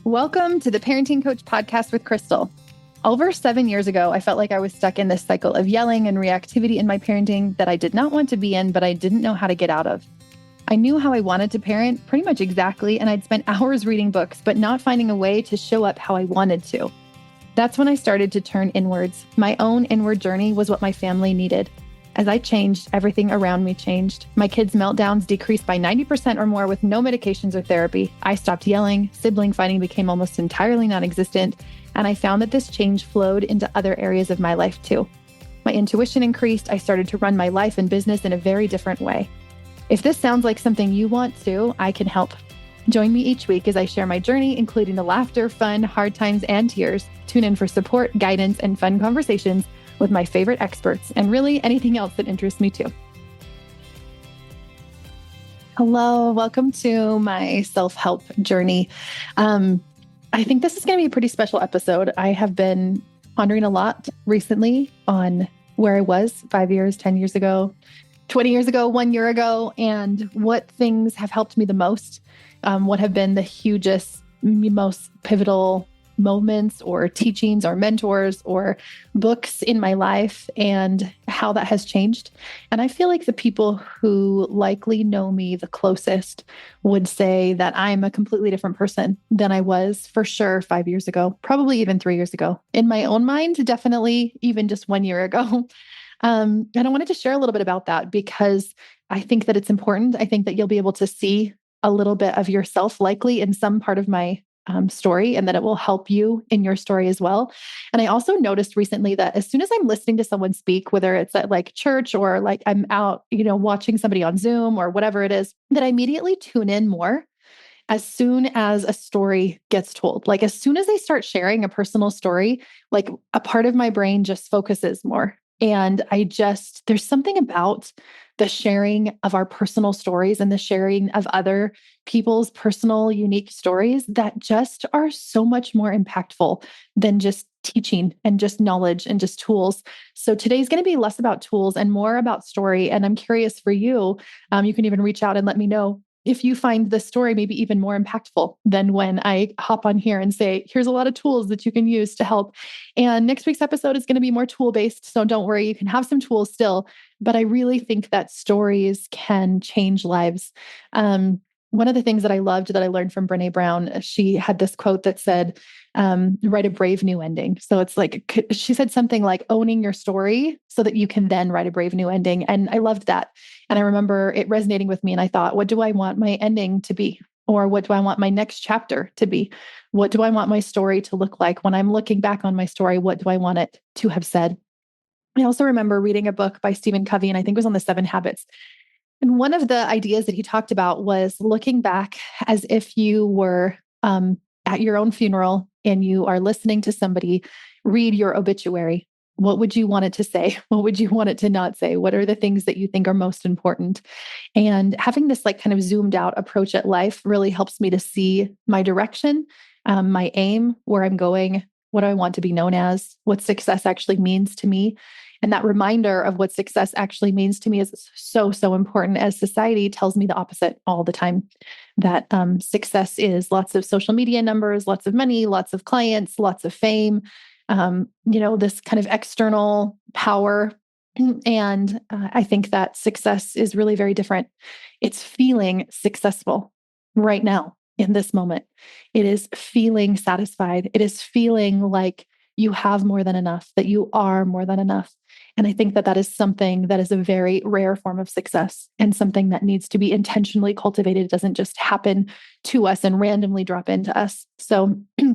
Welcome to the Parenting Coach Podcast with Crystal. Over 7 years ago, I felt like I was stuck in this cycle of yelling and reactivity in my parenting that I did not want to be in, but I didn't know how to get out of. I knew how I wanted to parent pretty much exactly, and I'd spent hours reading books, but not finding a way to show up how I wanted to. That's when I started to turn inwards. My own inward journey was what my family needed. As I changed, everything around me changed. My kids' meltdowns decreased by 90% or more with no medications or therapy. I stopped yelling, sibling fighting became almost entirely non-existent, and I found that this change flowed into other areas of my life too. My intuition increased. I started to run my life and business in a very different way. If this sounds like something you want to, I can help. Join me each week as I share my journey, including the laughter, fun, hard times, and tears. Tune in for support, guidance, and fun conversations with my favorite experts, and really anything else that interests me too. Hello, welcome to my self-help journey. I think this is going to be a pretty special episode. I have been pondering a lot recently on where I was 5 years, 10 years ago, 20 years ago, 1 year ago, and what things have helped me the most, what have been the hugest, most pivotal moments or teachings or mentors or books in my life and how that has changed. And I feel like the people who likely know me the closest would say that I'm a completely different person than I was for sure 5 years ago, probably even 3 years ago. In my own mind, definitely even just 1 year ago. And I wanted to share a little bit about that because I think that it's important. I think that you'll be able to see a little bit of yourself likely in some part of my story, and that it will help you in your story as well. And I also noticed recently that as soon as I'm listening to someone speak, whether it's at like church or like I'm out, watching somebody on Zoom or whatever it is, that I immediately tune in more as soon as a story gets told. Like as soon as they start sharing a personal story, like a part of my brain just focuses more. And there's something about the sharing of our personal stories and the sharing of other people's personal, unique stories that just are so much more impactful than just teaching and just knowledge and just tools. So today's going to be less about tools and more about story. And I'm curious for you, you can even reach out and let me know if you find the story maybe even more impactful than when I hop on here and say, here's a lot of tools that you can use to help. And next week's episode is going to be more tool-based. So don't worry, you can have some tools still. But I really think that stories can change lives. One of the things that I loved that I learned from Brené Brown, she had this quote that said, write a brave new ending. So it's like, she said something like owning your story so that you can then write a brave new ending. And I loved that. And I remember it resonating with me. And I thought, what do I want my ending to be? Or what do I want my next chapter to be? What do I want my story to look like? When I'm looking back on my story, what do I want it to have said? I also remember reading a book by Stephen Covey, and I think it was on the 7 Habits. And one of the ideas that he talked about was looking back as if you were at your own funeral and you are listening to somebody read your obituary. What would you want it to say? What would you want it to not say? What are the things that you think are most important? And having this like kind of zoomed out approach at life really helps me to see my direction, my aim, where I'm going, what do I want to be known as, what success actually means to me. And that reminder of what success actually means to me is so, so important, as society tells me the opposite all the time, that success is lots of social media numbers, lots of money, lots of clients, lots of fame, this kind of external power. And I think that success is really very different. It's feeling successful right now in this moment. It is feeling satisfied. It is feeling like you have more than enough, that you are more than enough. And I think that that is something that is a very rare form of success and something that needs to be intentionally cultivated. It doesn't just happen to us and randomly drop into us. So yeah,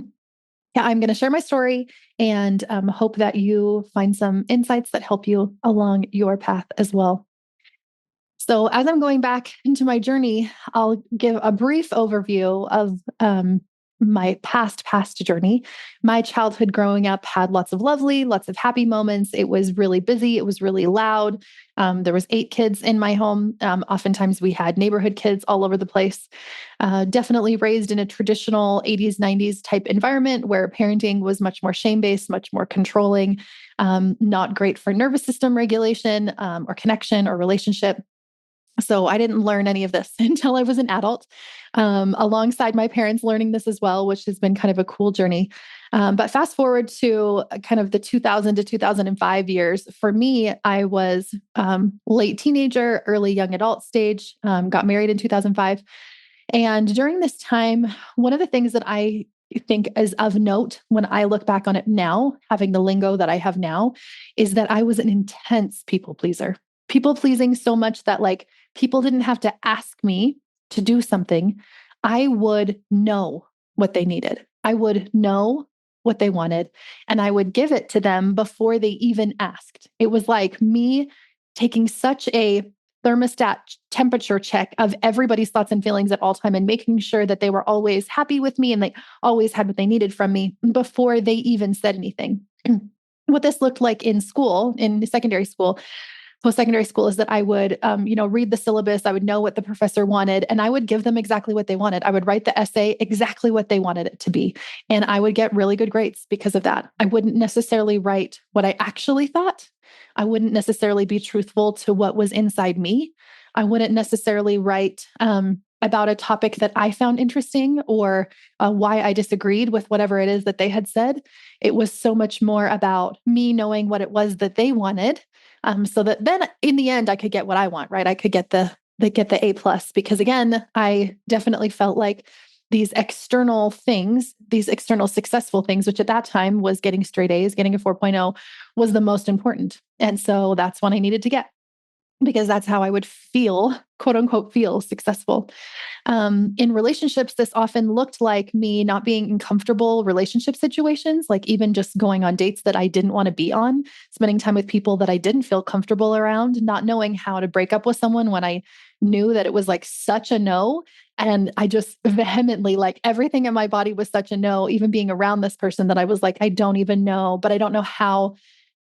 I'm going to share my story and hope that you find some insights that help you along your path as well. So as I'm going back into my journey, I'll give a brief overview of my past journey. My childhood growing up had lots of happy moments. It was really busy. It was really loud. There was 8 kids in my home. Oftentimes we had neighborhood kids all over the place. Definitely raised in a traditional 80s, 90s type environment where parenting was much more shame-based, much more controlling, not great for nervous system regulation or connection or relationship. So I didn't learn any of this until I was an adult, alongside my parents learning this as well, which has been kind of a cool journey. But fast forward to kind of the 2000 to 2005 years, for me, I was late teenager, early young adult stage, got married in 2005. And during this time, one of the things that I think is of note when I look back on it now, having the lingo that I have now, is that I was an intense people pleaser. People pleasing so much that like people didn't have to ask me to do something. I would know what they needed. I would know what they wanted, and I would give it to them before they even asked. It was like me taking such a thermostat temperature check of everybody's thoughts and feelings at all time and making sure that they were always happy with me and they always had what they needed from me before they even said anything. What this looked like in school, in secondary school, post-secondary school, is that I would, read the syllabus. I would know what the professor wanted, and I would give them exactly what they wanted. I would write the essay exactly what they wanted it to be. And I would get really good grades because of that. I wouldn't necessarily write what I actually thought. I wouldn't necessarily be truthful to what was inside me. I wouldn't necessarily write about a topic that I found interesting or why I disagreed with whatever it is that they had said. It was so much more about me knowing what it was that they wanted, so that then in the end I could get what I want, right? I could get the A plus, because again, I definitely felt like these external things, these external successful things, which at that time was getting straight A's, getting a 4.0, was the most important. And so that's what I needed to get, because that's how I would feel, quote unquote, feel successful. In relationships, this often looked like me not being in comfortable relationship situations, like even just going on dates that I didn't want to be on, spending time with people that I didn't feel comfortable around, not knowing how to break up with someone when I knew that it was like such a no. And I just vehemently, like everything in my body was such a no, even being around this person, that I was like, I don't even know, but I don't know how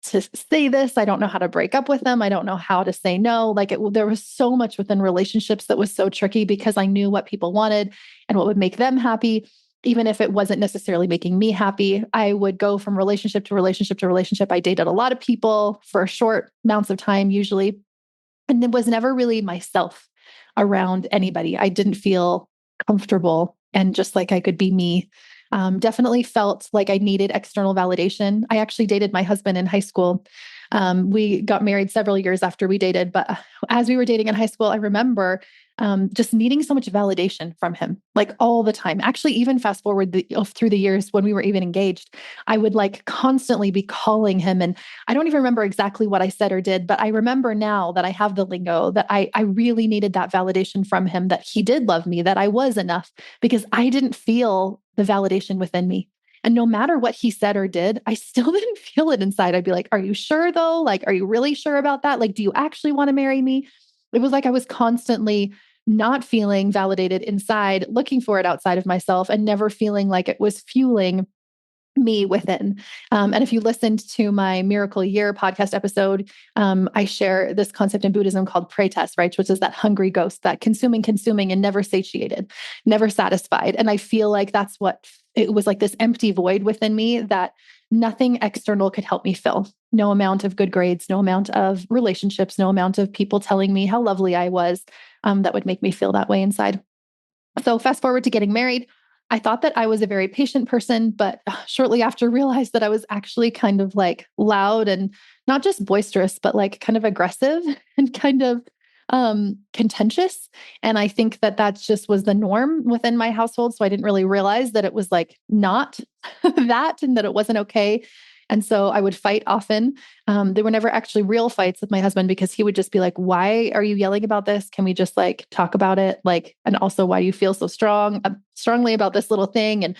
to say this. I don't know how to break up with them. I don't know how to say no. Like there was so much within relationships that was so tricky because I knew what people wanted and what would make them happy. Even if it wasn't necessarily making me happy, I would go from relationship to relationship to relationship. I dated a lot of people for short amounts of time, usually, and it was never really myself around anybody. I didn't feel comfortable and just like I could be me. Definitely felt like I needed external validation. I actually dated my husband in high school. We got married several years after we dated, but as we were dating in high school, I remember just needing so much validation from him, like all the time. Actually, even fast forward through the years when we were even engaged, I would like constantly be calling him. And I don't even remember exactly what I said or did, but I remember now that I have the lingo that I really needed that validation from him, that he did love me, that I was enough, because I didn't feel the validation within me. And no matter what he said or did, I still didn't feel it inside. I'd be like, are you sure though? Like, are you really sure about that? Like, do you actually want to marry me? It was like I was constantly not feeling validated inside, looking for it outside of myself, and never feeling like it was fueling me within. And if you listened to my Miracle Year podcast episode, I share this concept in Buddhism called pretas, right? Which is that hungry ghost, that consuming, and never satiated, never satisfied. And I feel like that's what it was, like this empty void within me that nothing external could help me fill. No amount of good grades, no amount of relationships, no amount of people telling me how lovely I was, that would make me feel that way inside. So fast forward to getting married. I thought that I was a very patient person, but shortly after realized that I was actually kind of like loud and not just boisterous, but like kind of aggressive and kind of contentious. And I think that that's just was the norm within my household. So I didn't really realize that it was like not that, and that it wasn't okay. And so I would fight often. There were never actually real fights with my husband, because he would just be like, why are you yelling about this? Can we just like talk about it? Like, and also, why do you feel so strongly about this little thing? And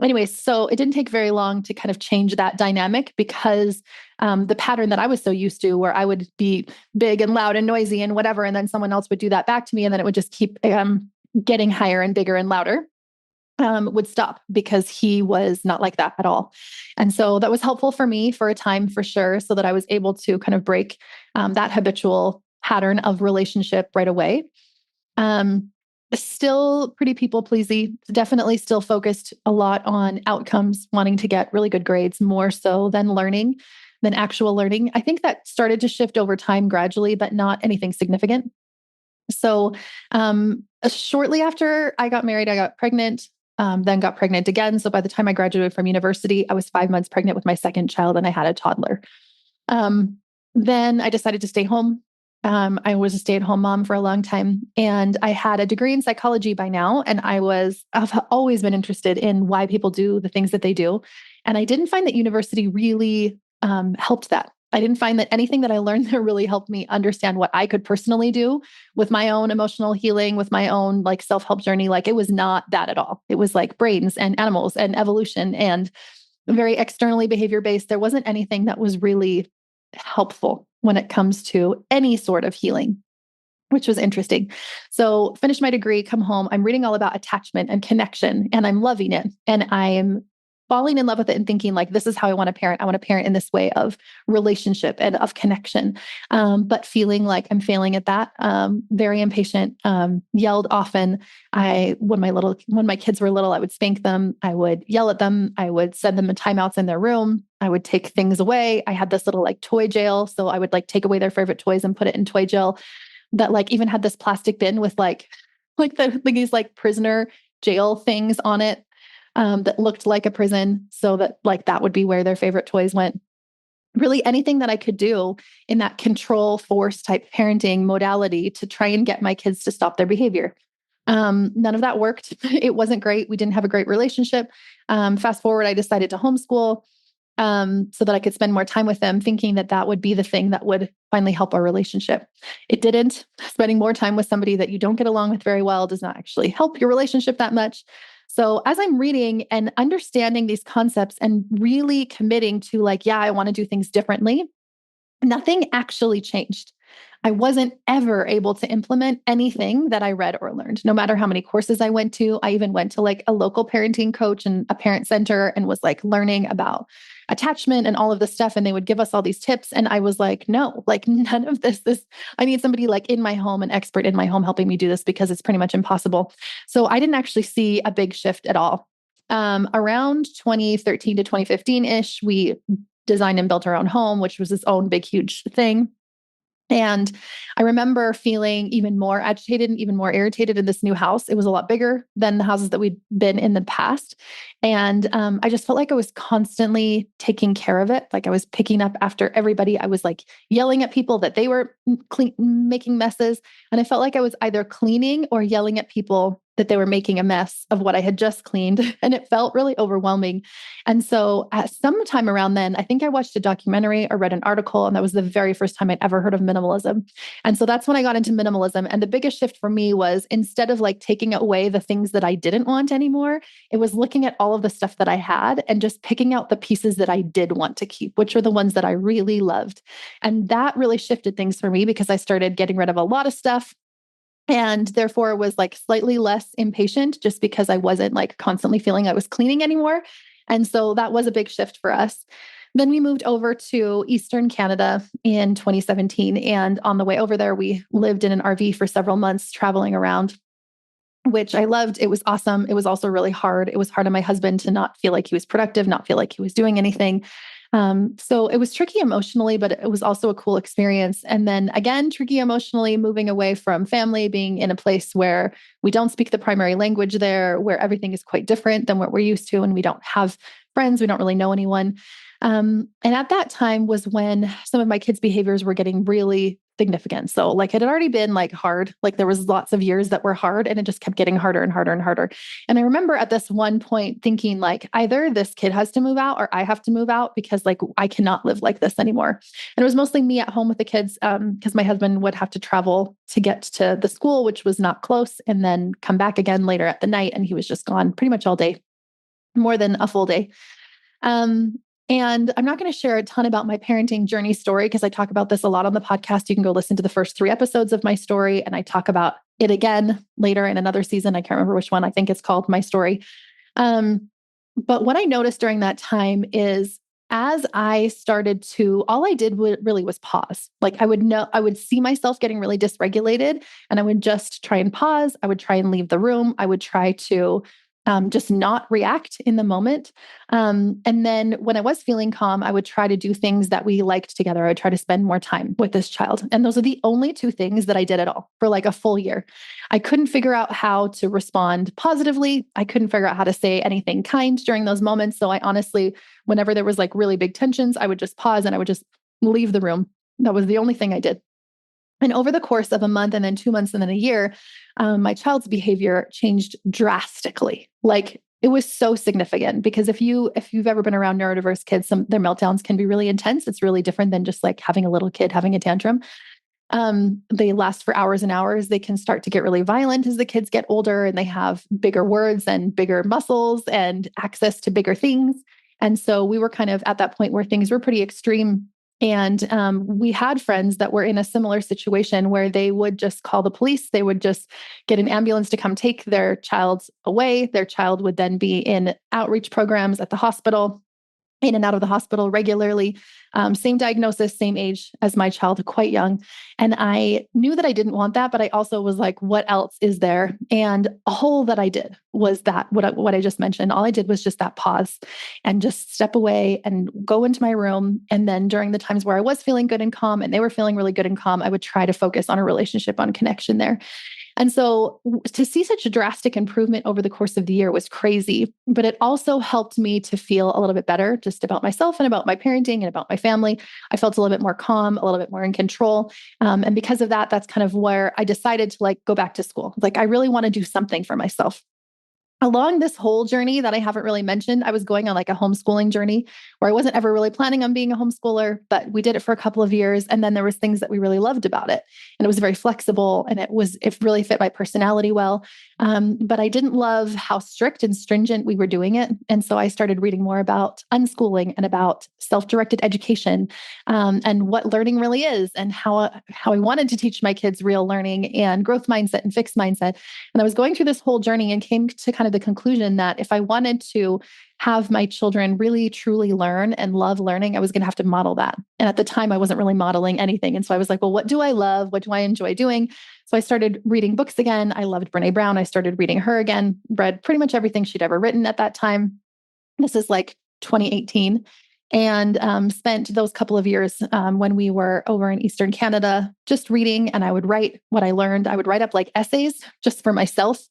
anyways, so it didn't take very long to kind of change that dynamic, because the pattern that I was so used to, where I would be big and loud and noisy and whatever, and then someone else would do that back to me, and then it would just keep getting higher and bigger and louder, would stop, because he was not like that at all. And so that was helpful for me for a time, for sure, so that I was able to kind of break that habitual pattern of relationship right away. Still pretty people pleasy, definitely still focused a lot on outcomes, wanting to get really good grades more so than learning, than actual learning. I think that started to shift over time gradually, but not anything significant. So, shortly after I got married, I got pregnant, then got pregnant again. So by the time I graduated from university, I was 5 months pregnant with my second child and I had a toddler. Um, then I decided to stay home. I was a stay-at-home mom for a long time, and I had a degree in psychology by now. And I've always been interested in why people do the things that they do. And I didn't find that university really helped that. I didn't find that anything that I learned there really helped me understand what I could personally do with my own emotional healing, with my own like self-help journey. Like it was not that at all. It was like brains and animals and evolution and very externally behavior based. There wasn't anything that was really helpful when it comes to any sort of healing, which was interesting. So, finish my degree, come home. I'm reading all about attachment and connection, and I'm loving it. And I am falling in love with it and thinking, like, this is how I want to parent. I want to parent in this way of relationship and of connection. But feeling like I'm failing at that. Very impatient, yelled often. When my kids were little, I would spank them. I would yell at them. I would send them in timeouts in their room. I would take things away. I had this little like toy jail. So I would like take away their favorite toys and put it in toy jail that like even had this plastic bin with these like prisoner jail things on it, that looked like a prison, so that like that would be where their favorite toys went. Really anything that I could do in that control force type parenting modality to try and get my kids to stop their behavior. None of that worked. It wasn't great. We didn't have a great relationship. Fast forward, I decided to homeschool, so that I could spend more time with them, thinking that that would be the thing that would finally help our relationship. It didn't. Spending more time with somebody that you don't get along with very well does not actually help your relationship that much. So as I'm reading and understanding these concepts and really committing to like, yeah, I want to do things differently, nothing actually changed. I wasn't ever able to implement anything that I read or learned, no matter how many courses I went to. I even went to like a local parenting coach and a parent center and was like learning about attachment and all of this stuff. And they would give us all these tips. And I was like, no, like none of this, I need somebody like in my home, an expert in my home helping me do this because it's pretty much impossible. So I didn't actually see a big shift at all. Around 2013 to 2015 ish, we designed and built our own home, which was its own big, huge thing. And I remember feeling even more agitated and even more irritated in this new house. It was a lot bigger than the houses that we'd been in the past. And I just felt like I was constantly taking care of it. Like I was picking up after everybody. I was like yelling at people that they were making messes. And I felt like I was either cleaning or yelling at people that they were making a mess of what I had just cleaned. And it felt really overwhelming. And so at some time around then, I think I watched a documentary or read an article, and that was the very first time I'd ever heard of minimalism. And so that's when I got into minimalism. And the biggest shift for me was instead of like taking away the things that I didn't want anymore, it was looking at all of the stuff that I had and just picking out the pieces that I did want to keep, which are the ones that I really loved. And that really shifted things for me because I started getting rid of a lot of stuff and therefore was like slightly less impatient just because I wasn't like constantly feeling I was cleaning anymore. And so that was a big shift for us. Then we moved over to Eastern Canada in 2017. And on the way over there, we lived in an RV for several months, traveling around, which I loved. It was awesome. It was also really hard. It was hard on my husband to not feel like he was productive, not feel like he was doing anything. So it was tricky emotionally, but it was also a cool experience. And then again, tricky emotionally, moving away from family, being in a place where we don't speak the primary language there, where everything is quite different than what we're used to. And we don't have friends. We don't really know anyone. And at that time was when some of my kids' behaviors were getting really significant. So like it had already been like hard, like there was lots of years that were hard and it just kept getting harder and harder and harder. And I remember at this one point thinking like either this kid has to move out or I have to move out because like I cannot live like this anymore. And it was mostly me at home with the kids because my husband would have to travel to get to the school, which was not close, and then come back again later at the night. And he was just gone pretty much all day, more than a full day. And I'm not going to share a ton about my parenting journey story because I talk about this a lot on the podcast. You can go listen to the first 3 episodes of my story. And I talk about it again later in another season. I can't remember which one. I think it's called My Story. But what I noticed during that time is as I started to, all I did really was pause. Like I would see myself getting really dysregulated and I would just try and pause. I would try and leave the room. I would try to just not react in the moment. And then when I was feeling calm, I would try to do things that we liked together. I would try to spend more time with this child. And those are the only two things that I did at all for like a full year. I couldn't figure out how to respond positively. I couldn't figure out how to say anything kind during those moments. So I honestly, whenever there was like really big tensions, I would just pause and I would just leave the room. That was the only thing I did. And over the course of a month and then 2 months and then a year, my child's behavior changed drastically. Like it was so significant because if you've ever been around neurodiverse kids, their meltdowns can be really intense. It's really different than just like having a little kid having a tantrum. They last for hours and hours. They can start to get really violent as the kids get older and they have bigger words and bigger muscles and access to bigger things. And so we were kind of at that point where things were pretty extreme. And we had friends that were in a similar situation where they would just call the police. They would just get an ambulance to come take their child away. Their child would then be in outreach programs at the hospital, in and out of the hospital regularly. Same diagnosis, same age as my child, quite young. And I knew that I didn't want that, but I also was like, what else is there? And all that I did was that, what I just mentioned, all I did was just that pause and just step away and go into my room. And then during the times where I was feeling good and calm and they were feeling really good and calm, I would try to focus on a relationship, on connection there. And so to see such a drastic improvement over the course of the year was crazy, but it also helped me to feel a little bit better just about myself and about my parenting and about my family. I felt a little bit more calm, a little bit more in control. And because of that, that's kind of where I decided to like go back to school. Like, I really want to do something for myself. Along this whole journey that I haven't really mentioned, I was going on like a homeschooling journey where I wasn't ever really planning on being a homeschooler, but we did it for a couple of years. And then there was things that we really loved about it. And it was very flexible and it really fit my personality well. But I didn't love how strict and stringent we were doing it. And so I started reading more about unschooling and about self-directed education, and what learning really is and how I wanted to teach my kids real learning and growth mindset and fixed mindset. And I was going through this whole journey and came to kind of the conclusion that if I wanted to have my children really truly learn and love learning, I was going to have to model that. And at the time, I wasn't really modeling anything. And so I was like, well, what do I love? What do I enjoy doing? So I started reading books again. I loved Brene Brown. I started reading her again, read pretty much everything she'd ever written at that time. This is like 2018. And spent those couple of years when we were over in Eastern Canada, just reading. And I would write what I learned. I would write up like essays just for myself,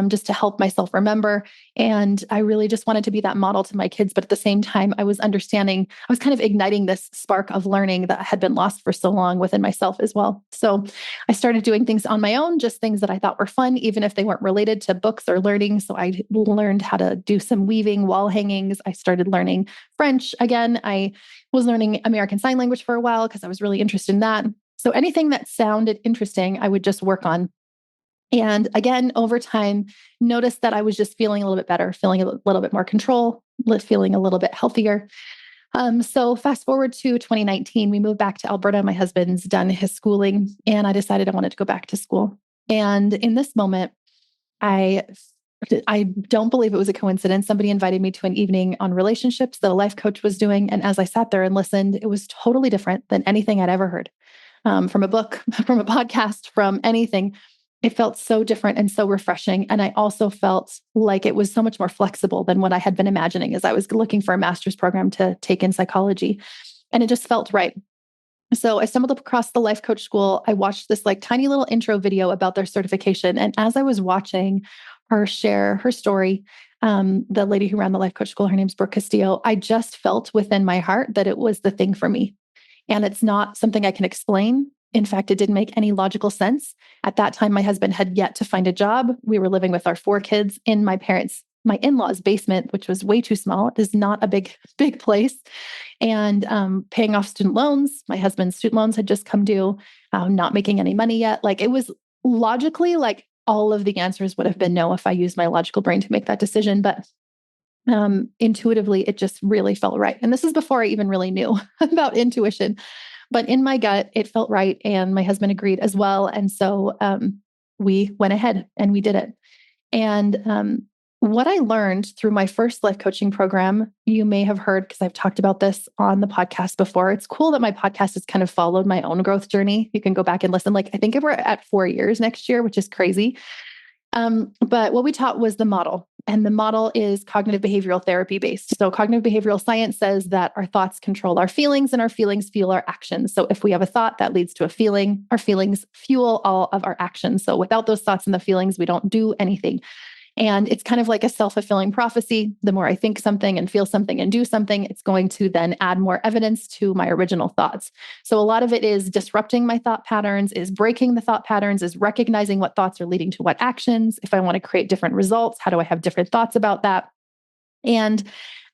just to help myself remember. And I really just wanted to be that model to my kids. But at the same time, I was understanding, I was kind of igniting this spark of learning that had been lost for so long within myself as well. So I started doing things on my own, just things that I thought were fun, even if they weren't related to books or learning. So I learned how to do some weaving, wall hangings. I started learning French again. I was learning American Sign Language for a while because I was really interested in that. So anything that sounded interesting, I would just work on. And again, over time, noticed that I was just feeling a little bit better, feeling a little bit more control, feeling a little bit healthier. So fast forward to 2019, we moved back to Alberta. My husband's done his schooling and I decided I wanted to go back to school. And in this moment, I don't believe it was a coincidence. Somebody invited me to an evening on relationships that a life coach was doing. And as I sat there and listened, it was totally different than anything I'd ever heard, from a book, from a podcast, from anything. It felt so different and so refreshing. And I also felt like it was so much more flexible than what I had been imagining as I was looking for a master's program to take in psychology. And it just felt right. So I stumbled across the life coach school. I watched this like tiny little intro video about their certification. And as I was watching her share her story, the lady who ran the life coach school, her name's Brooke Castillo, I just felt within my heart that it was the thing for me. And it's not something I can explain. In fact, it didn't make any logical sense. At that time, my husband had yet to find a job. We were living with our 4 kids in my in-laws' basement, which was way too small. It is not a big place. And paying off student loans. My husband's student loans had just come due, not making any money yet. Like it was logically, like all of the answers would have been no if I used my logical brain to make that decision. But intuitively, it just really felt right. And this is before I even really knew about intuition. But in my gut, it felt right. And my husband agreed as well. And so we went ahead and we did it. And what I learned through my first life coaching program, you may have heard, because I've talked about this on the podcast before. It's cool that my podcast has kind of followed my own growth journey. You can go back and listen. Like, I think we're at 4 years next year, which is crazy. But what we taught was the model. And the model is cognitive behavioral therapy based. So cognitive behavioral science says that our thoughts control our feelings and our feelings fuel our actions. So if we have a thought that leads to a feeling, our feelings fuel all of our actions. So without those thoughts and the feelings, we don't do anything. And it's kind of like a self-fulfilling prophecy. The more I think something and feel something and do something, it's going to then add more evidence to my original thoughts. So a lot of it is disrupting my thought patterns, is breaking the thought patterns, is recognizing what thoughts are leading to what actions. If I want to create different results, how do I have different thoughts about that? And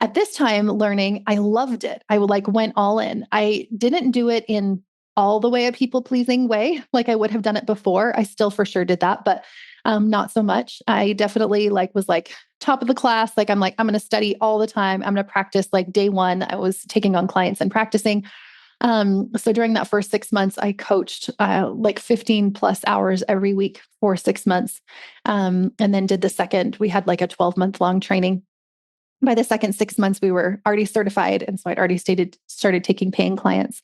at this time learning, I loved it. I went all in. I didn't do it in all the way a people pleasing way, like I would have done it before. I still for sure did that, but not so much. I definitely was top of the class. I'm going to study all the time. I'm going to practice. Day one, I was taking on clients and practicing. So during that first 6 months, I coached 15 plus hours every week for 6 months. And then did the second, we had a 12-month long training. By the second 6 months, we were already certified. And so I'd already started taking paying clients.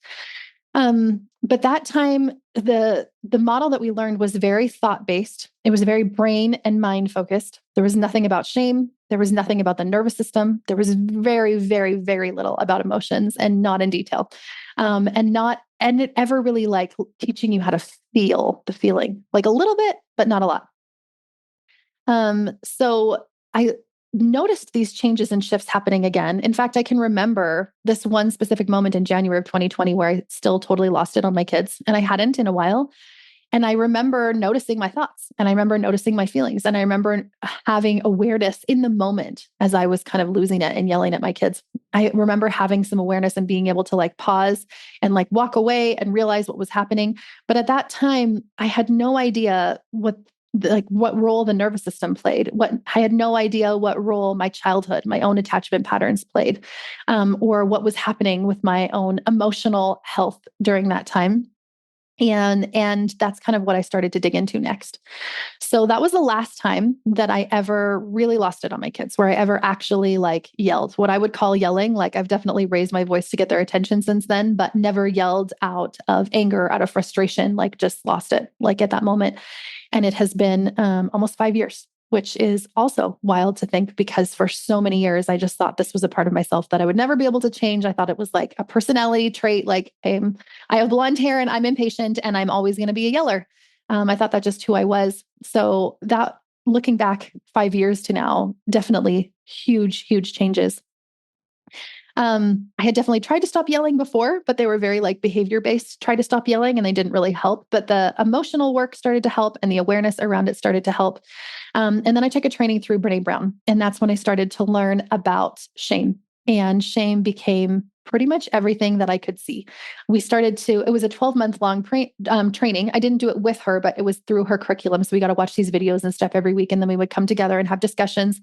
But that time, the model that we learned was very thought-based. It was very brain and mind focused. There was nothing about shame. There was nothing about the nervous system. There was very, very, very little about emotions, and not in detail. And it ever really teaching you how to feel the feeling, a little bit, but not a lot. So I noticed these changes and shifts happening again. In fact, I can remember this one specific moment in January of 2020 where I still totally lost it on my kids, and I hadn't in a while. And I remember noticing my thoughts, and I remember noticing my feelings, and I remember having awareness in the moment as I was kind of losing it and yelling at my kids. I remember having some awareness and being able to pause and walk away and realize what was happening. But at that time, I had no idea what role the nervous system played. I had no idea what role my childhood, my own attachment patterns played, or what was happening with my own emotional health during that time. And that's kind of what I started to dig into next. So that was the last time that I ever really lost it on my kids, where I ever actually yelled, what I would call yelling. I've definitely raised my voice to get their attention since then, but never yelled out of anger, out of frustration, just lost it, at that moment. And it has been almost 5 years, which is also wild to think, because for so many years, I just thought this was a part of myself that I would never be able to change. I thought it was a personality trait. I have blonde hair and I'm impatient and I'm always going to be a yeller. I thought that's just who I was. So that, looking back 5 years to now, definitely huge, huge changes. I had definitely tried to stop yelling before, but they were very behavior based, try to stop yelling, and they didn't really help. But the emotional work started to help, and the awareness around it started to help. And then I took a training through Brene Brown, and that's when I started to learn about shame. And shame became pretty much everything that I could see. It was a 12-month long training. I didn't do it with her, but it was through her curriculum. So we got to watch these videos and stuff every week. And then we would come together and have discussions.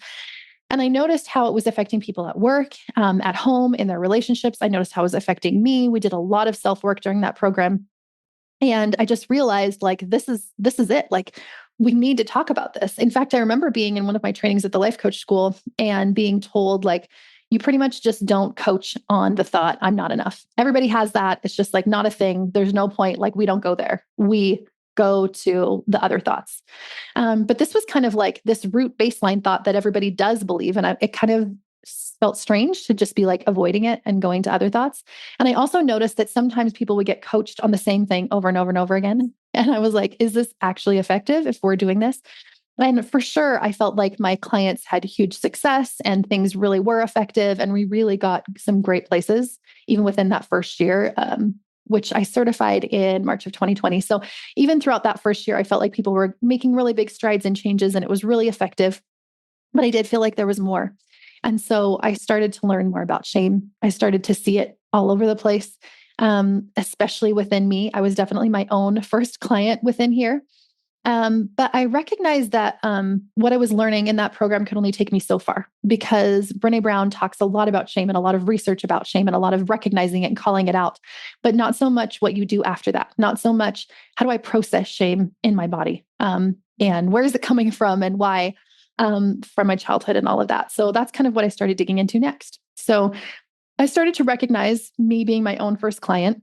And I noticed how it was affecting people at work, at home, in their relationships. I noticed how it was affecting me. We did a lot of self-work during that program. And I just realized this is it. We need to talk about this. In fact, I remember being in one of my trainings at the life coach school and being told you pretty much just don't coach on the thought, I'm not enough. Everybody has that. It's just not a thing. There's no point. We don't go there. We go to the other thoughts. But this was kind of this root baseline thought that everybody does believe. And it kind of felt strange to just be avoiding it and going to other thoughts. And I also noticed that sometimes people would get coached on the same thing over and over and over again. And I was is this actually effective if we're doing this? And for sure, I felt like my clients had huge success and things really were effective. And we really got some great places, even within that first year, which I certified in March of 2020. So even throughout that first year, I felt like people were making really big strides and changes, and it was really effective. But I did feel like there was more. And so I started to learn more about shame. I started to see it all over the place, especially within me. I was definitely my own first client within here. But I recognized that what I was learning in that program could only take me so far, because Brene Brown talks a lot about shame and a lot of research about shame and a lot of recognizing it and calling it out, but not so much what you do after that. Not so much how do I process shame in my body, and where is it coming from and why, from my childhood and all of that. So that's kind of what I started digging into next. So I started to recognize, me being my own first client,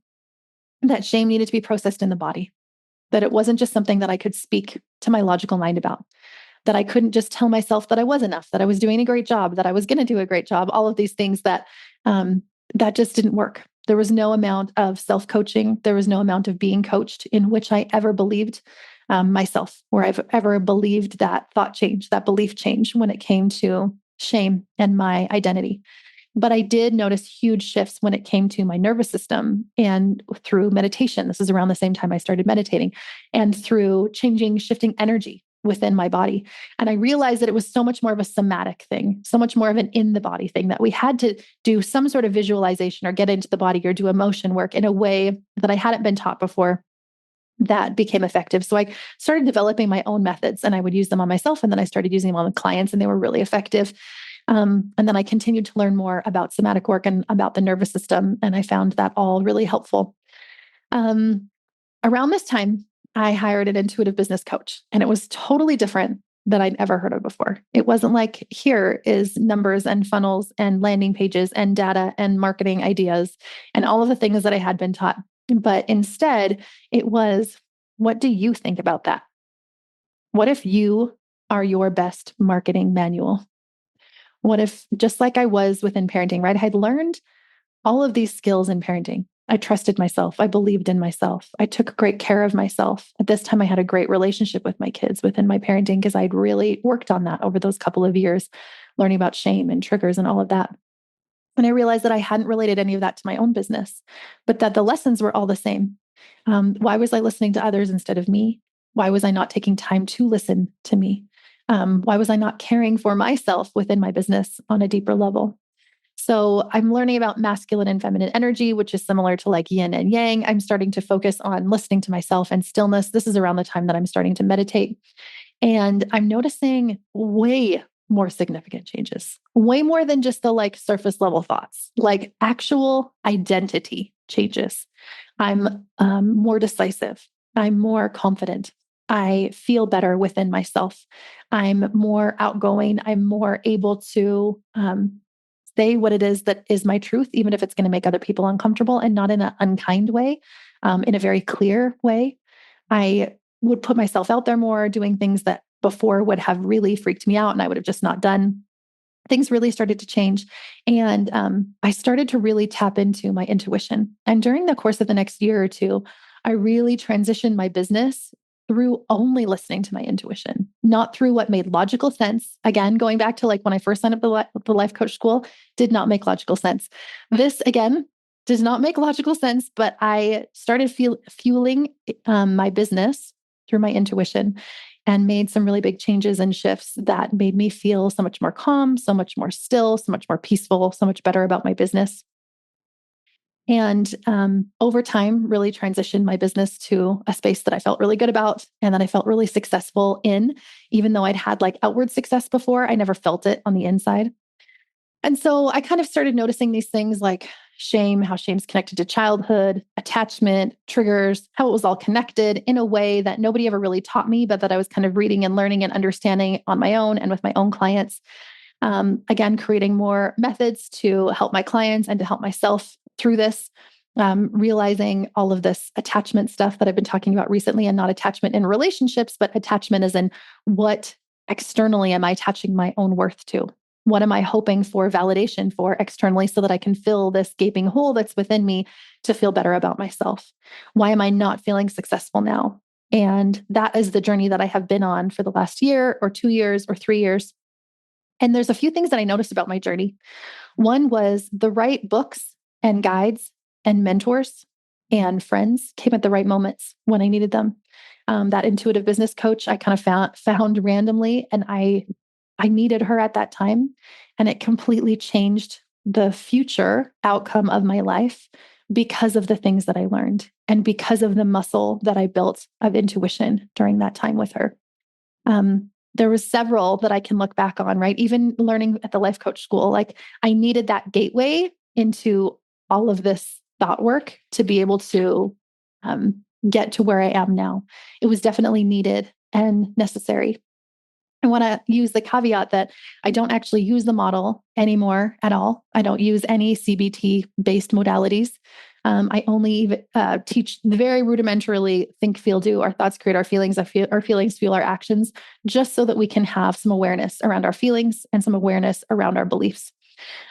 that shame needed to be processed in the body. That it wasn't just something that I could speak to my logical mind about, that I couldn't just tell myself that I was enough, that I was doing a great job, that I was going to do a great job, all of these things um, that just didn't work. There was no amount of self-coaching. There was no amount of being coached in which I ever believed myself, or I've ever believed that thought change, that belief change when it came to shame and my identity. But I did notice huge shifts when it came to my nervous system and through meditation. This is around the same time I started meditating, and through shifting energy within my body. And I realized that it was so much more of a somatic thing, so much more of an in the body thing, that we had to do some sort of visualization or get into the body or do emotion work in a way that I hadn't been taught before that became effective. So I started developing my own methods, and I would use them on myself. And then I started using them on the clients, and they were really effective. And then I continued to learn more about somatic work and about the nervous system. And I found that all really helpful. Around this time, I hired an intuitive business coach, and it was totally different than I'd ever heard of before. It wasn't like, here is numbers and funnels and landing pages and data and marketing ideas and all of the things that I had been taught. But instead, it was, what do you think about that? What if you are your best marketing manual? What if, just like I was within parenting, right? I had learned all of these skills in parenting. I trusted myself. I believed in myself. I took great care of myself. At this time, I had a great relationship with my kids within my parenting because I'd really worked on that over those couple of years, learning about shame and triggers and all of that. And I realized that I hadn't related any of that to my own business, but that the lessons were all the same. Why was I listening to others instead of me? Why was I not taking time to listen to me? Why was I not caring for myself within my business on a deeper level? So I'm learning about masculine and feminine energy, which is similar to like yin and yang. I'm starting to focus on listening to myself and stillness. This is around the time that I'm starting to meditate. And I'm noticing way more significant changes, way more than just the like surface level thoughts, like actual identity changes. I'm more decisive. I'm more confident. I feel better within myself. I'm more outgoing. I'm more able to say what it is that is my truth, even if it's going to make other people uncomfortable, and not in an unkind way, in a very clear way. I would put myself out there more, doing things that before would have really freaked me out and I would have just not done. Things really started to change. And I started to really tap into my intuition. And during the course of the next year or two, I really transitioned my business through only listening to my intuition, not through what made logical sense. Again, going back to like when I first signed up the life coach school, did not make logical sense. This again does not make logical sense, but I started fueling my business through my intuition and made some really big changes and shifts that made me feel so much more calm, so much more still, so much more peaceful, so much better about my business. And over time, really transitioned my business to a space that I felt really good about and that I felt really successful in. Even though I'd had like outward success before, I never felt it on the inside. And so I kind of started noticing these things like shame, how shame's connected to childhood, attachment, triggers, how it was all connected in a way that nobody ever really taught me, but that I was kind of reading and learning and understanding on my own and with my own clients. Again, creating more methods to help my clients and to help myself through this, realizing all of this attachment stuff that I've been talking about recently, and not attachment in relationships, but attachment as in, what externally am I attaching my own worth to? What am I hoping for validation for externally so that I can fill this gaping hole that's within me to feel better about myself? Why am I not feeling successful now? And that is the journey that I have been on for the last year or 2 years or 3 years. And there's a few things that I noticed about my journey. One was the right books and guides and mentors and friends came at the right moments when I needed them. That intuitive business coach I kind of found randomly, and I needed her at that time. And it completely changed the future outcome of my life because of the things that I learned and because of the muscle that I built of intuition during that time with her. There was several that I can look back on, right? Even learning at the life coach school, like I needed that gateway into all of this thought work to be able to get to where I am now. It was definitely needed and necessary. I want to use the caveat that I don't actually use the model anymore at all. I don't use any CBT based modalities. I only teach very rudimentarily think, feel, do. Our thoughts create our feelings. Our feelings fuel our actions, just so that we can have some awareness around our feelings and some awareness around our beliefs.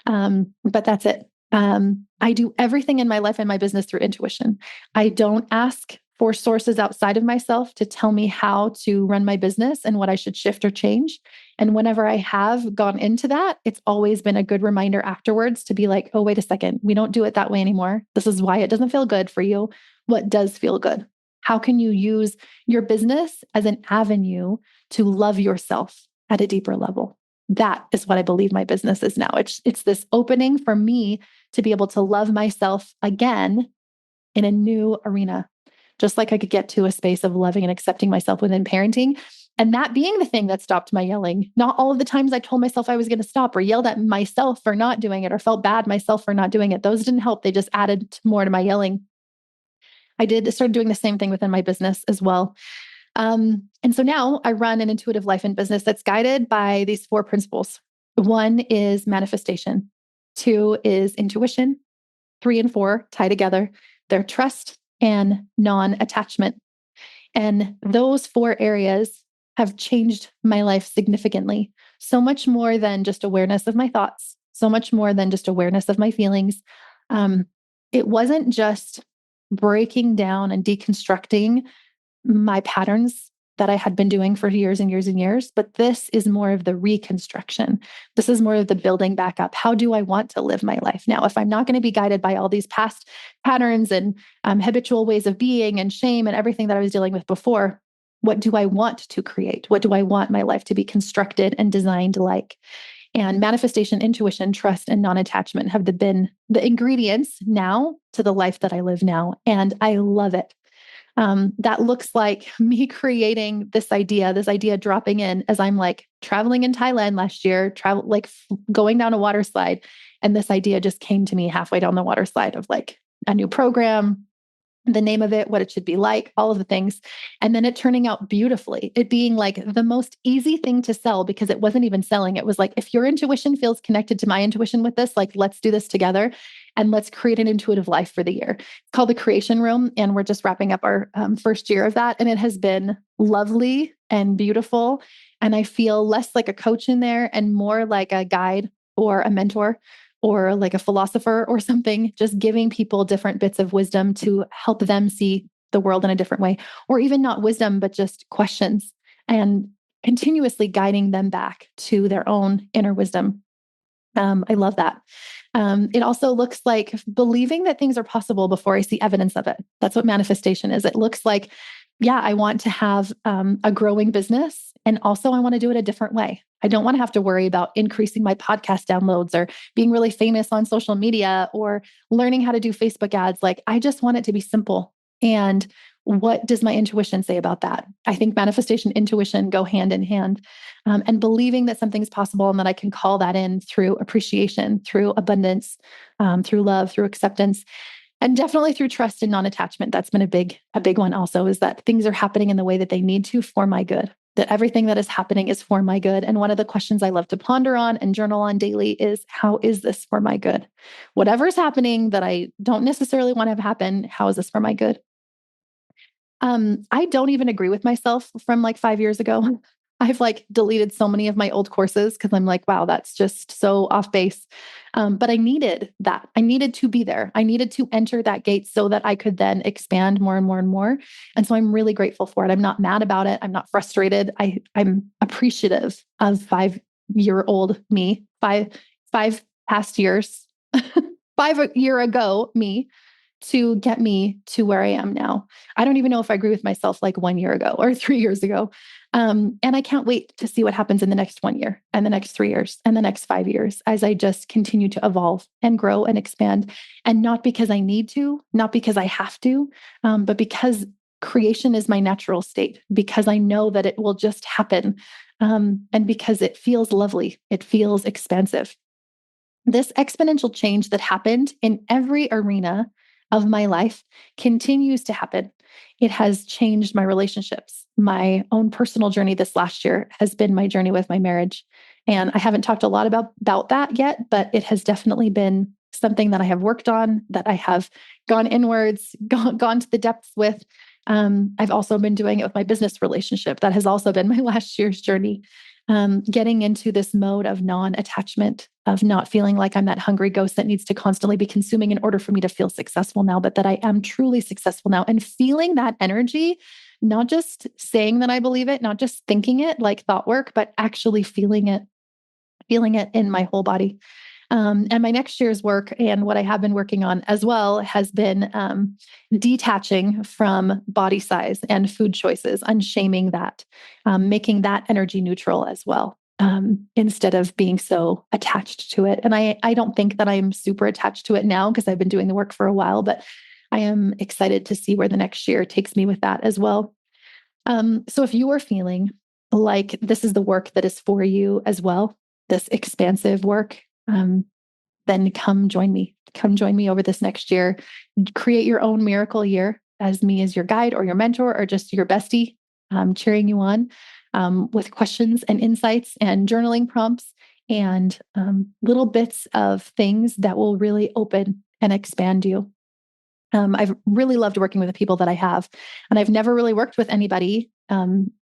But that's it. I do everything in my life and my business through intuition. I don't ask for sources outside of myself to tell me how to run my business and what I should shift or change. And whenever I have gone into that, it's always been a good reminder afterwards to be like, oh, wait a second, we don't do it that way anymore. This is why it doesn't feel good for you. What does feel good? How can you use your business as an avenue to love yourself at a deeper level? That is what I believe my business is now. It's this opening for me to be able to love myself again in a new arena. Just like I could get to a space of loving and accepting myself within parenting. And that being the thing that stopped my yelling. Not all of the times I told myself I was going to stop or yelled at myself for not doing it or felt bad myself for not doing it. Those didn't help. They just added more to my yelling. I started doing the same thing within my business as well. And so now I run an intuitive life and business that's guided by these 4 principles. 1 is manifestation. 2 is intuition. 3 and 4 tie together. They're trust and non-attachment. And those 4 areas have changed my life significantly. So much more than just awareness of my thoughts, so much more than just awareness of my feelings. It wasn't just breaking down and deconstructing my patterns that I had been doing for years and years and years, but this is more of the reconstruction. This is more of the building back up. How do I want to live my life now? If I'm not going to be guided by all these past patterns and habitual ways of being and shame and everything that I was dealing with before, what do I want to create? What do I want my life to be constructed and designed like? And manifestation, intuition, trust, and non-attachment have been the ingredients now to the life that I live now. And I love it. That looks like me creating this idea dropping in as I'm like traveling in Thailand last year, going down a water slide. And this idea just came to me halfway down the water slide of like a new program, the name of it, what it should be like, all of the things. And then it turning out beautifully, it being like the most easy thing to sell because it wasn't even selling. It was like, if your intuition feels connected to my intuition with this, like, let's do this together and let's create an intuitive life for the year. It's called the Creation Room. And we're just wrapping up our first year of that. And it has been lovely and beautiful. And I feel less like a coach in there and more like a guide or a mentor or like a philosopher or something, just giving people different bits of wisdom to help them see the world in a different way, or even not wisdom, but just questions and continuously guiding them back to their own inner wisdom. I love that. It also looks like believing that things are possible before I see evidence of it. That's what manifestation is. It looks like, yeah, I want to have a growing business. And also I want to do it a different way. I don't want to have to worry about increasing my podcast downloads or being really famous on social media or learning how to do Facebook ads. Like, I just want it to be simple. And what does my intuition say about that? I think manifestation, intuition go hand in hand. And believing that something's possible and that I can call that in through appreciation, through abundance, through love, through acceptance, and definitely through trust and non-attachment. That's been a big one also, is that things are happening in the way that they need to for my good, that everything that is happening is for my good. And one of the questions I love to ponder on and journal on daily is, how is this for my good? Whatever is happening that I don't necessarily want to have happen, how is this for my good? I don't even agree with myself from like 5 years ago. I've like deleted so many of my old courses because I'm like, wow, that's just so off base. But I needed that. I needed to be there. I needed to enter that gate so that I could then expand more and more and more. And so I'm really grateful for it. I'm not mad about it. I'm not frustrated. I'm appreciative of 5-year-old me, five past years, 5 year ago me, to get me to where I am now. I don't even know if I agree with myself like 1 year ago or 3 years ago. And I can't wait to see what happens in the next 1 year and the next 3 years and the next 5 years as I just continue to evolve and grow and expand. And not because I need to, not because I have to, but because creation is my natural state, because I know that it will just happen. And because it feels lovely, it feels expansive. This exponential change that happened in every arena of my life continues to happen. It has changed my relationships. My own personal journey this last year has been my journey with my marriage. And I haven't talked a lot about that yet, but it has definitely been something that I have worked on, that I have gone inwards, gone to the depths with. I've also been doing it with my business relationship. That has also been my last year's journey. Getting into this mode of non-attachment, of not feeling like I'm that hungry ghost that needs to constantly be consuming in order for me to feel successful now, but that I am truly successful now, and feeling that energy, not just saying that I believe it, not just thinking it like thought work, but actually feeling it in my whole body. And my next year's work, and what I have been working on as well, has been detaching from body size and food choices, unshaming that, making that energy neutral as well, instead of being so attached to it. And I don't think that I'm super attached to it now because I've been doing the work for a while, but I am excited to see where the next year takes me with that as well. So if you are feeling like this is the work that is for you as well, this expansive work, then come join me. Come join me over this next year. Create your own miracle year as me as your guide or your mentor or just your bestie, cheering you on, with questions and insights and journaling prompts and little bits of things that will really open and expand you. I've really loved working with the people that I have, and I've never really worked with anybody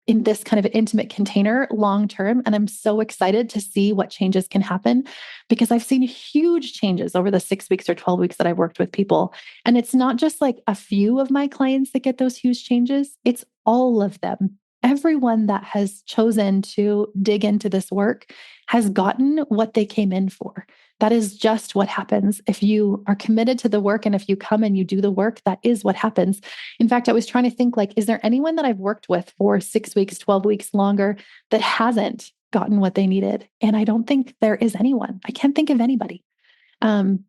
in this kind of an intimate container long term. And I'm so excited to see what changes can happen, because I've seen huge changes over the 6 weeks or 12 weeks that I've worked with people. And it's not just like a few of my clients that get those huge changes, it's all of them. Everyone that has chosen to dig into this work has gotten what they came in for. That is just what happens. If you are committed to the work and if you come and you do the work, that is what happens. In fact, I was trying to think, like, is there anyone that I've worked with for 6 weeks, 12 weeks longer that hasn't gotten what they needed? And I don't think there is anyone. I can't think of anybody. Um,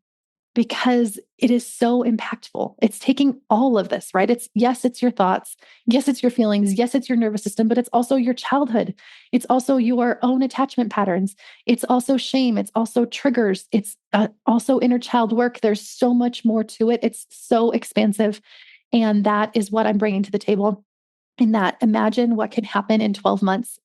because it is so impactful. It's taking all of this, right? Yes, it's your thoughts. Yes, it's your feelings. Yes, it's your nervous system, but it's also your childhood. It's also your own attachment patterns. It's also shame. It's also triggers. It's also inner child work. There's so much more to it. It's so expansive. And that is what I'm bringing to the table. In that, imagine what can happen in 12 months.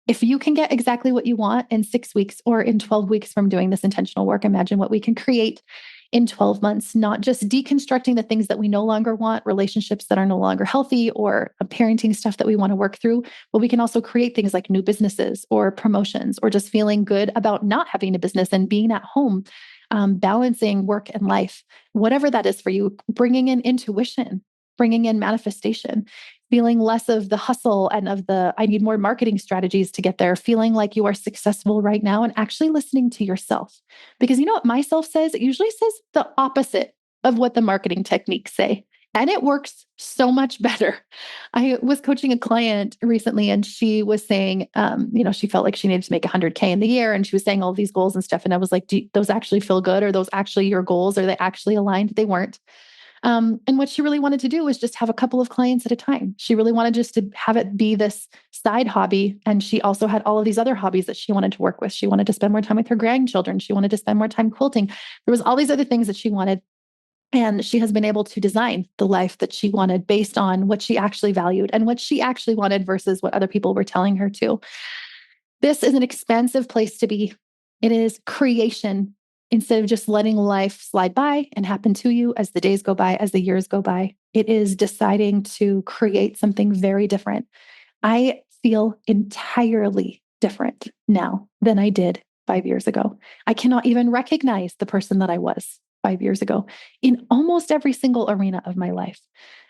If you can get exactly what you want in 6 weeks or in 12 weeks from doing this intentional work, imagine what we can create in 12 months, not just deconstructing the things that we no longer want, relationships that are no longer healthy, or parenting stuff that we want to work through, but we can also create things like new businesses or promotions, or just feeling good about not having a business and being at home, balancing work and life, whatever that is for you, bringing in intuition, bringing in manifestation, feeling less of the hustle and of the, I need more marketing strategies to get there, feeling like you are successful right now and actually listening to yourself. Because you know what my self says? It usually says the opposite of what the marketing techniques say. And it works so much better. I was coaching a client recently, and she was saying, she felt like she needed to make 100K in the year. And she was saying all these goals and stuff. And I was like, do those actually feel good? Are those actually your goals? Are they actually aligned? They weren't. And what she really wanted to do was just have a couple of clients at a time. She really wanted just to have it be this side hobby. And she also had all of these other hobbies that she wanted to work with. She wanted to spend more time with her grandchildren. She wanted to spend more time quilting. There was all these other things that she wanted. And she has been able to design the life that she wanted based on what she actually valued and what she actually wanted versus what other people were telling her to. This is an expansive place to be. It is creation instead of just letting life slide by and happen to you as the days go by, as the years go by. It is deciding to create something very different. I feel entirely different now than I did 5 years ago. I cannot even recognize the person that I was 5 years ago in almost every single arena of my life,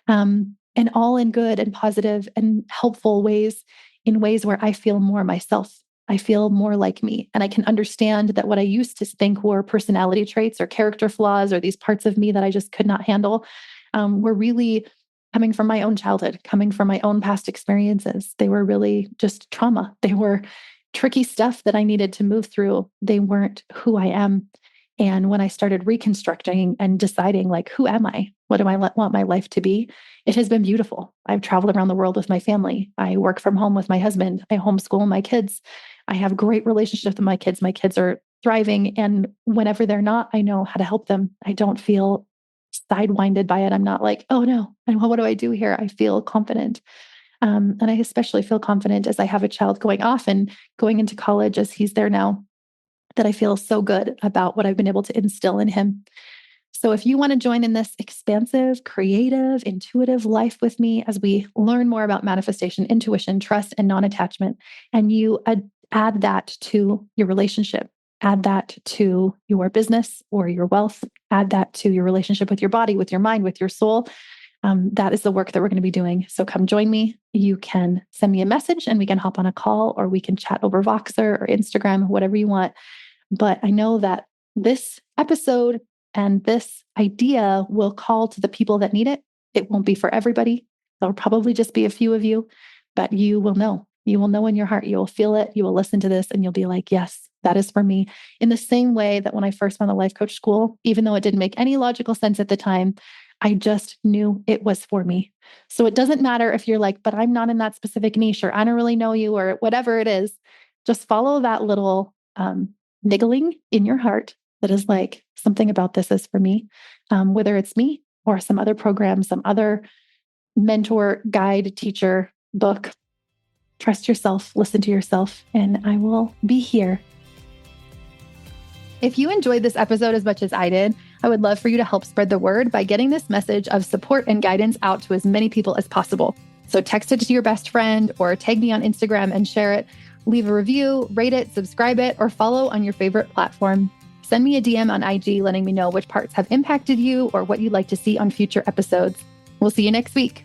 and all in good and positive and helpful ways, in ways where I feel more myself. I feel more like me. And I can understand that what I used to think were personality traits or character flaws or these parts of me that I just could not handle, were really coming from my own childhood, coming from my own past experiences. They were really just trauma. They were tricky stuff that I needed to move through. They weren't who I am. And when I started reconstructing and deciding, like, who am I? What do I want my life to be? It has been beautiful. I've traveled around the world with my family. I work from home with my husband. I homeschool my kids. I have great relationships with my kids. My kids are thriving. And whenever they're not, I know how to help them. I don't feel sidewinded by it. I'm not like, oh no, and what do I do here? I feel confident. And I especially feel confident as I have a child going off and going into college as he's there now. that I feel so good about what I've been able to instill in him. So if you want to join in this expansive, creative, intuitive life with me as we learn more about manifestation, intuition, trust, and non-attachment, and you add that to your relationship, add that to your business or your wealth, add that to your relationship with your body, with your mind, with your soul, that is the work that we're going to be doing. So come join me. You can send me a message and we can hop on a call, or we can chat over Voxer or Instagram, whatever you want. But I know that this episode and this idea will call to the people that need it. It won't be for everybody. There'll probably just be a few of you, but you will know. You will know in your heart. You will feel it. You will listen to this and you'll be like, yes, that is for me. In the same way that when I first went to life coach school, even though it didn't make any logical sense at the time, I just knew it was for me. So it doesn't matter if you're like, but I'm not in that specific niche, or I don't really know you, or whatever it is. Just follow that little niggling in your heart that is like, something about this is for me, whether it's me or some other program, some other mentor, guide, teacher, book. Trust yourself, listen to yourself, and I will be here. If you enjoyed this episode as much as I did, I would love for you to help spread the word by getting this message of support and guidance out to as many people as possible. So text it to your best friend or tag me on Instagram and share it. Leave a review, rate it, subscribe it, or follow on your favorite platform. Send me a DM on IG letting me know which parts have impacted you or what you'd like to see on future episodes. We'll see you next week.